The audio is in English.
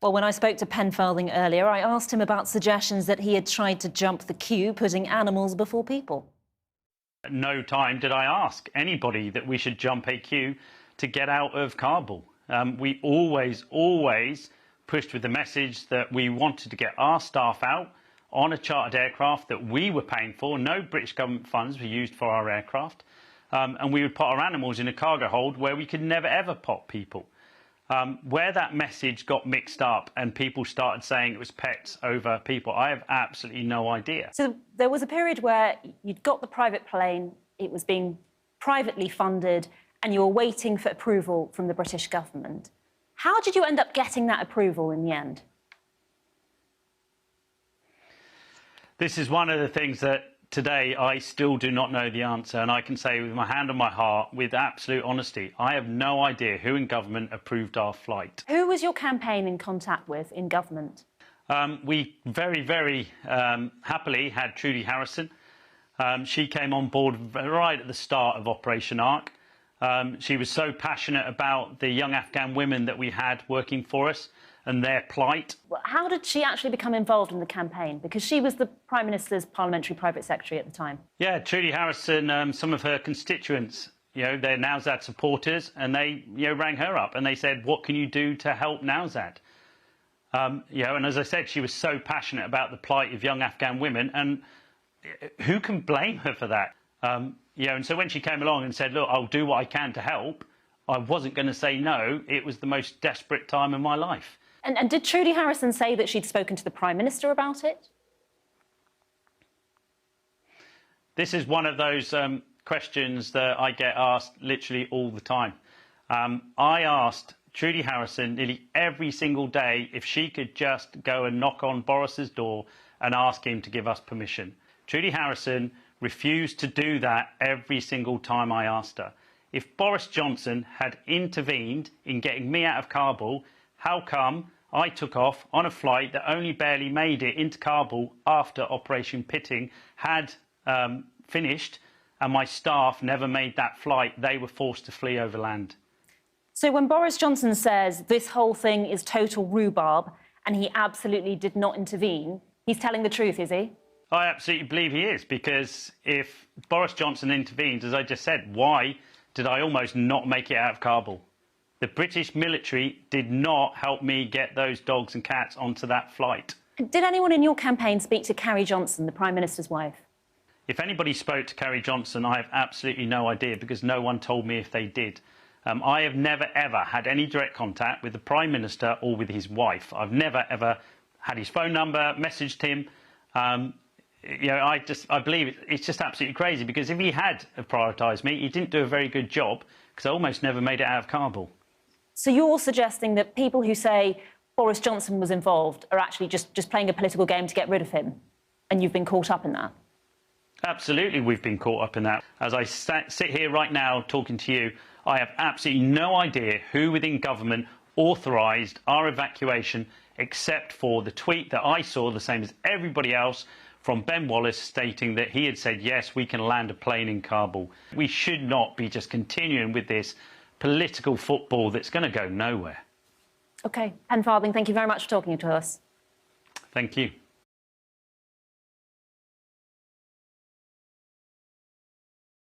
Well, when I spoke to Pen Farthing earlier, I asked him about suggestions that he had tried to jump the queue, putting animals before people. At no time did I ask anybody that we should jump a queue to get out of Kabul. We always pushed with the message that we wanted to get our staff out on a chartered aircraft that we were paying for. No British government funds were used for our aircraft. And we would put our animals in a cargo hold where we could never, ever pop people. Where that message got mixed up and people started saying it was pets over people, I have absolutely no idea. So there was a period where you'd got the private plane, it was being privately funded, and you were waiting for approval from the British government. How did you end up getting that approval in the end? This is one of the things that today I still do not know the answer, and I can say with my hand on my heart, with absolute honesty, I have no idea who in government approved our flight. Who was your campaign in contact with in government? We very happily had Trudy Harrison. She came on board right at the start of Operation Ark. She was so passionate about the young Afghan women that we had working for us and their plight. How did she actually become involved in the campaign? Because she was the Prime Minister's parliamentary private secretary at the time. Yeah, Trudy Harrison, some of her constituents, they're Nowzad supporters, and they, rang her up and they said, what can you do to help Nowzad? And as I said, she was so passionate about the plight of young Afghan women, and who can blame her for that? And so when she came along and said, look, I'll do what I can to help, I wasn't going to say no. It was the most desperate time of my life. And did Trudy Harrison say that she'd spoken to the Prime Minister about it? This is one of those questions that I get asked literally all the time. I asked Trudy Harrison nearly every single day if she could just go and knock on Boris's door and ask him to give us permission. Trudy Harrison refused to do that every single time I asked her. If Boris Johnson had intervened in getting me out of Kabul, how come I took off on a flight that only barely made it into Kabul after Operation Pitting had finished, and my staff never made that flight? They were forced to flee over land. So when Boris Johnson says this whole thing is total rhubarb and he absolutely did not intervene, he's telling the truth, is he? I absolutely believe he is, because if Boris Johnson intervened, as I just said, why did I almost not make it out of Kabul? The British military did not help me get those dogs and cats onto that flight. Did anyone in your campaign speak to Carrie Johnson, the Prime Minister's wife? If anybody spoke to Carrie Johnson, I have absolutely no idea, because no one told me if they did. I have never, ever had any direct contact with the Prime Minister or with his wife. I've never, ever had his phone number, messaged him. I believe it's just absolutely crazy, because if he had prioritised me, he didn't do a very good job, because I almost never made it out of Kabul. So you're suggesting that people who say Boris Johnson was involved are actually just playing a political game to get rid of him, and you've been caught up in that? Absolutely, we've been caught up in that. As I sit here right now talking to you, I have absolutely no idea who within government authorised our evacuation, except for the tweet that I saw, the same as everybody else, from Ben Wallace stating that he had said, yes, we can land a plane in Kabul. We should not be just continuing with this political football that's going to go nowhere. OK. Pen Farthing, thank you very much for talking to us. Thank you.